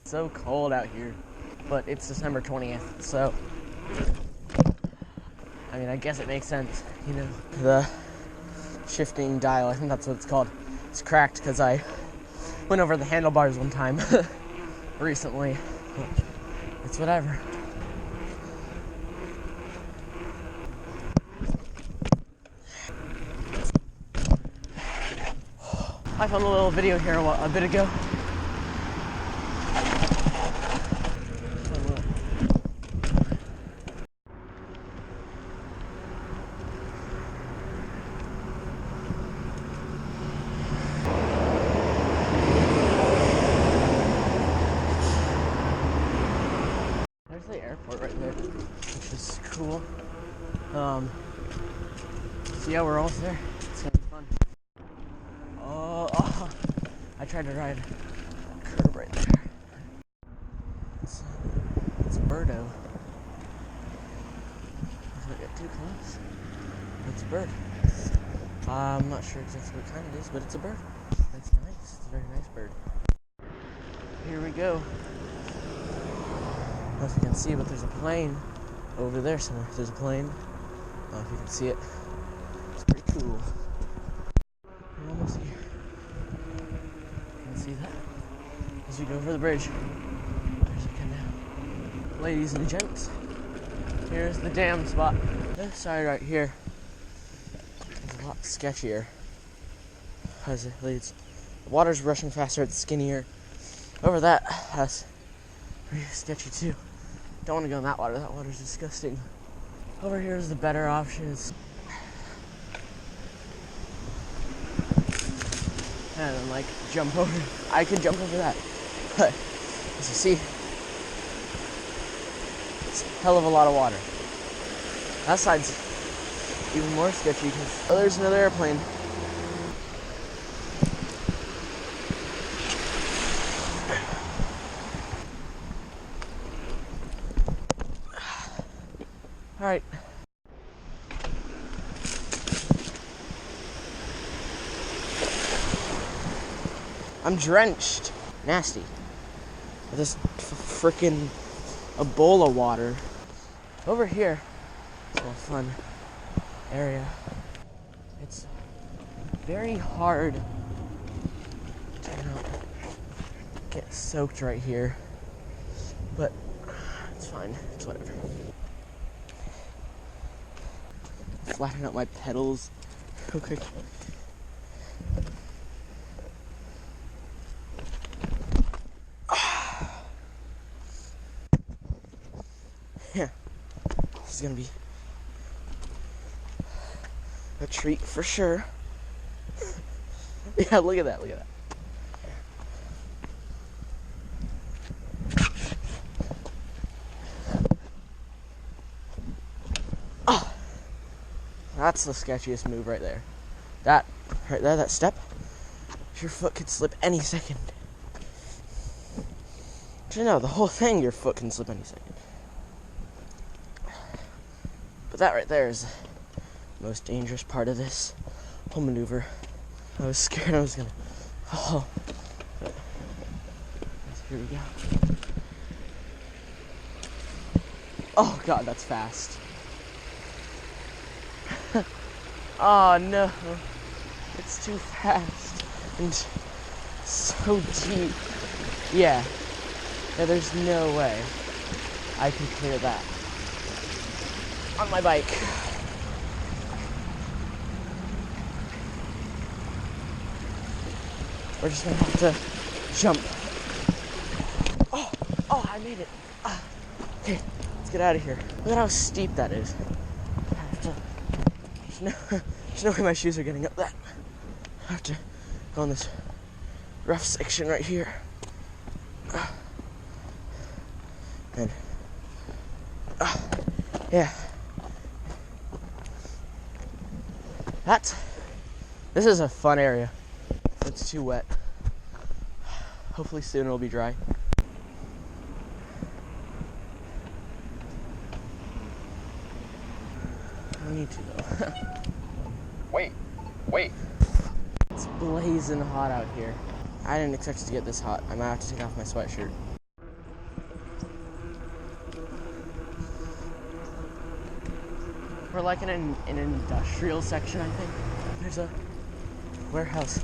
It's so cold out here, but it's December 20th, so I mean, I guess it makes sense, you know. The shifting dial, I think that's what it's called, it's cracked because I went over the handlebars one time recently. It's whatever. I found a little video here a bit ago. There's the airport right there, which is cool. So yeah, we're almost there. It's gonna be fun. Oh, I tried to ride a curb right there. It's a birdo. If I get too close, it's a bird. I'm not sure exactly what kind it is, but it's a bird. It's nice. It's a very nice bird. Here we go. I don't know if you can see, but there's a plane over there somewhere. There's a plane. I don't know if you can see it. It's pretty cool. We're almost here. You can see that as we go over the bridge. There's a canal. Ladies and gents, here's the dam spot. This side right here is a lot sketchier as it leads. The water's rushing faster, it's skinnier. Over that, that's pretty sketchy too. Don't want to go in that water. That water's disgusting. Over here is the better options. And then like jump over. I could jump over that. But as you see, it's a hell of a lot of water. That side's even more sketchy because there's another airplane. All right. I'm drenched. Nasty. This freaking Ebola water. Over here, it's a fun area. It's very hard to not get soaked right here, but it's fine. It's whatever. Flatten out my pedals real quick. Yeah, this is gonna be a treat for sure. Yeah, look at that, look at that. Oh, that's the sketchiest move right there. That, right there, that step, your foot could slip any second. Actually, no, the whole thing, your foot can slip any second. But that right there is the most dangerous part of this whole maneuver. I was scared I was gonna fall. But here we go. Oh god, that's fast. Oh no, it's too fast and so deep. Yeah, there's no way I can clear that on my bike. We're just gonna have to jump. Oh, I made it. Okay, let's get out of here. Look at how steep that is. There's no way my shoes are getting up that. I have to go on this rough section right here. And yeah. This is a fun area. It's too wet. Hopefully soon it'll be dry. I need to though. Wait. It's blazing hot out here. I didn't expect it to get this hot. I might have to take off my sweatshirt. for like an industrial section, I think. There's a warehouse.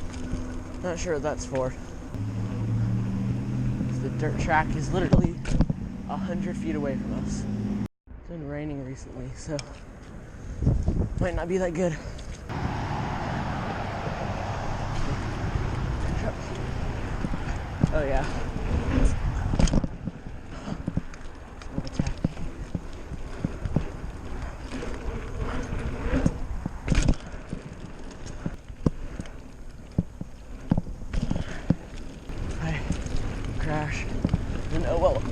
Not sure what that's for. The dirt track is literally 100 feet away from us. It's been raining recently, so might not be that good. Oh yeah. Crash. And oh well.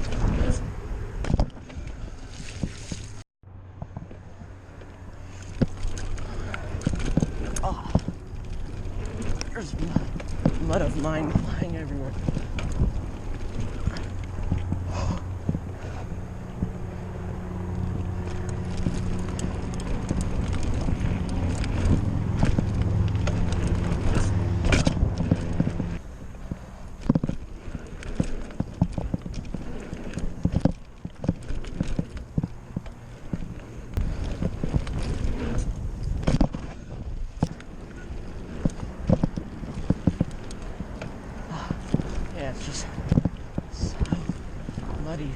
Oh. There's mud of mine flying everywhere. Yeah, it's just so muddy.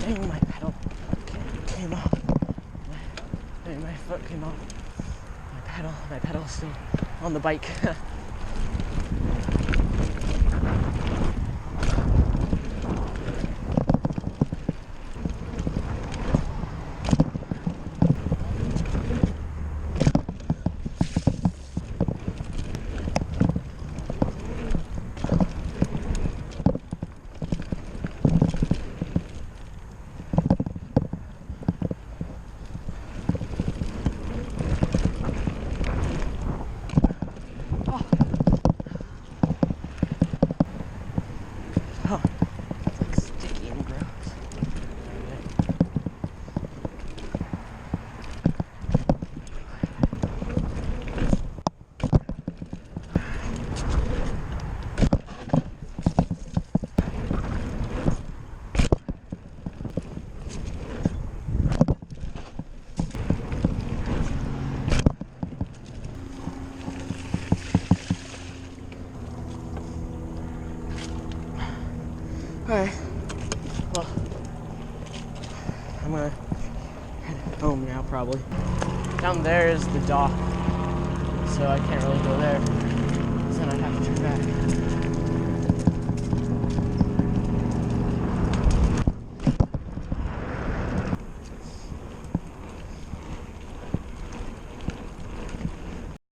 Dang, my pedal came off. My foot came off. My pedal's still on the bike. Oh, it's like sticky and gross. Alright, well, I'm gonna head home now probably. Down there is the dock, so I can't really go there, because then I'd have to turn back.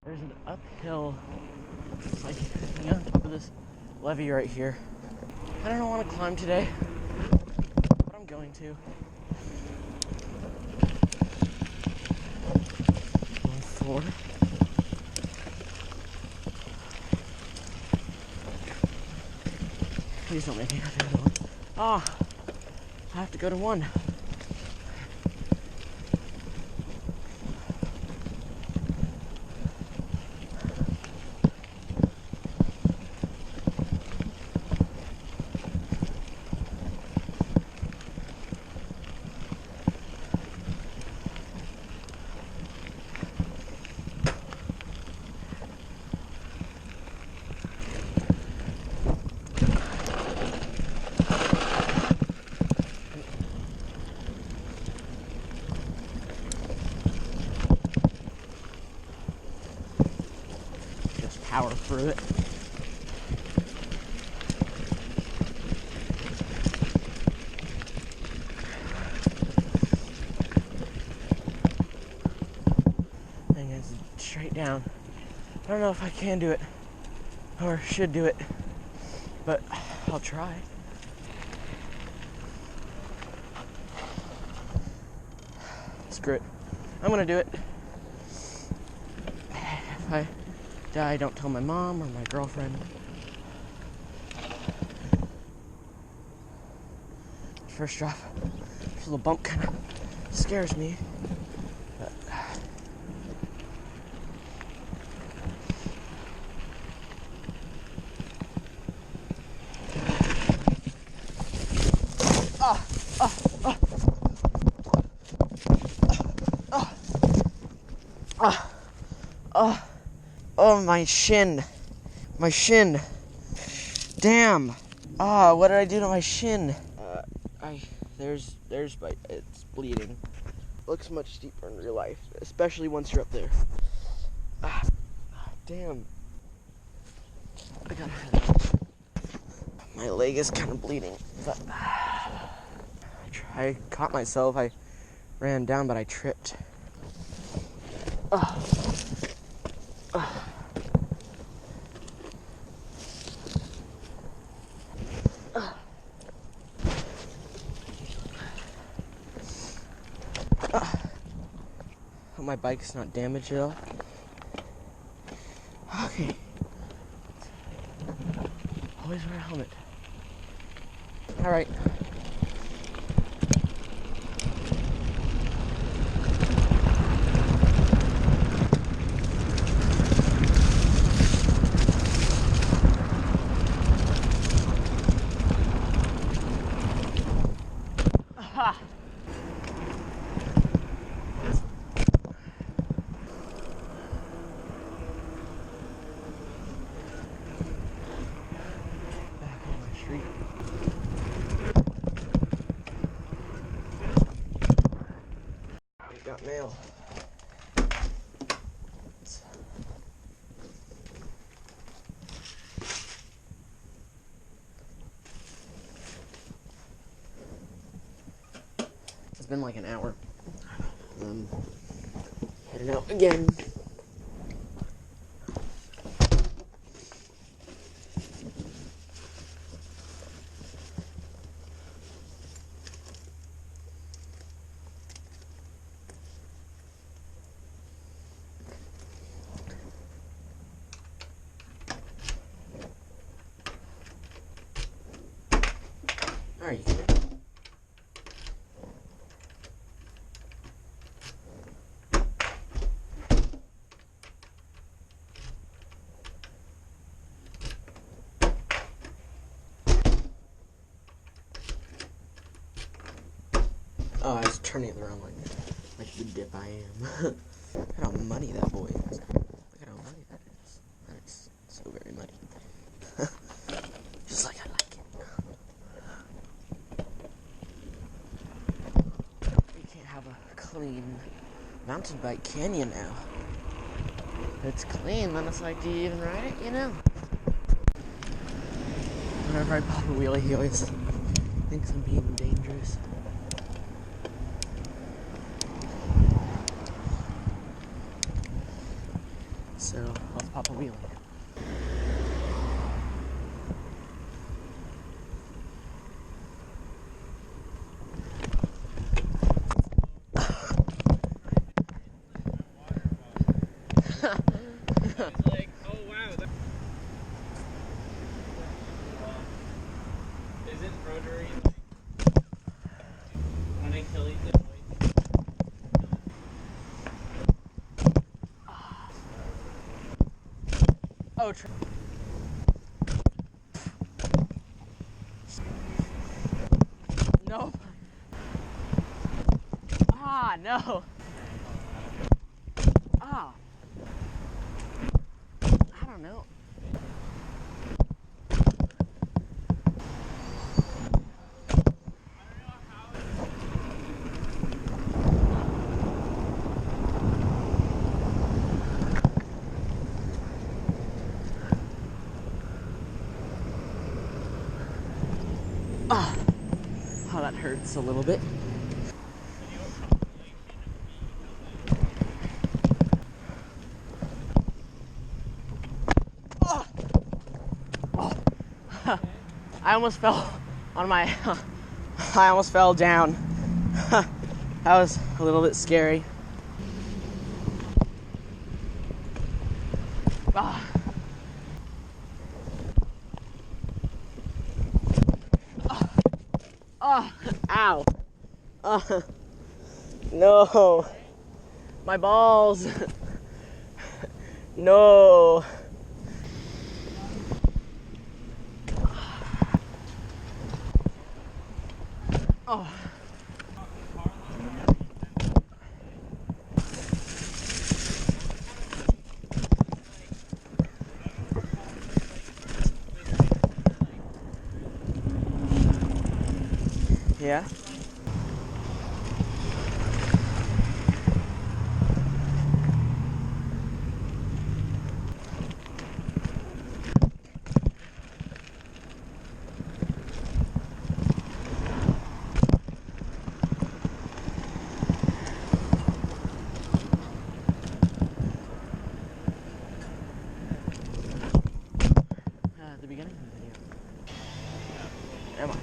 There's an uphill, it's like on top of this levee right here. I don't want to climb today, but I'm going to. 1, 4. Please don't make me go to the other one. Ah, I have to go to 1. power through it. And it's straight down. I don't know if I can do it or should do it, but I'll try. Screw it. I'm gonna do it. If I die, don't tell my mom or my girlfriend. First drop, this little bump kind of scares me. But oh, my shin. My shin. Damn. What did I do to my shin? There's my, it's bleeding. Looks much steeper in real life, especially once you're up there. Damn. I gotta head out. My leg is kind of bleeding, but I caught myself. I ran down, but I tripped. My bike's not damaged at all. Okay. Always wear a helmet. Alright. Aha! Got mail. It's been like an hour. Heading out again. Are you kidding? Oh, I was turning it around like the dip I am. Look at how muddy that boy is. Look at how muddy that is. That is so very muddy. Just like I like it. You can't have a clean mountain bike, can you now? If it's clean, then it's like, do you even ride it, you know? Whenever I pop a wheelie, he always thinks I'm being dangerous. So, let's pop a wheelie. It's like, oh wow. Isn't Rotary when they kill each other? Oh, no. No. I don't know. hurts a little bit. Oh. Oh. I almost fell on my. I almost fell down. That was a little bit scary. Ah. Oh, ow. No. My balls. No. Oh. Yeah. At the beginning of the video. Am I?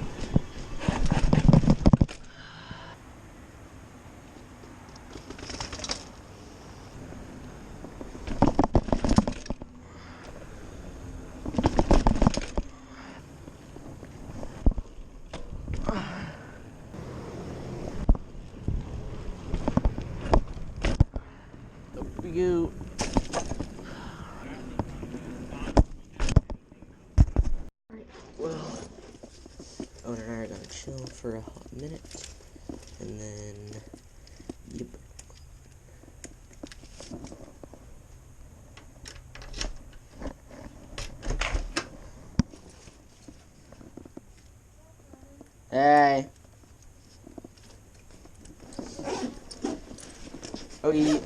Up we go. Well, Owen and I are gonna chill for a hot minute, and then, yep. Hey. Okay.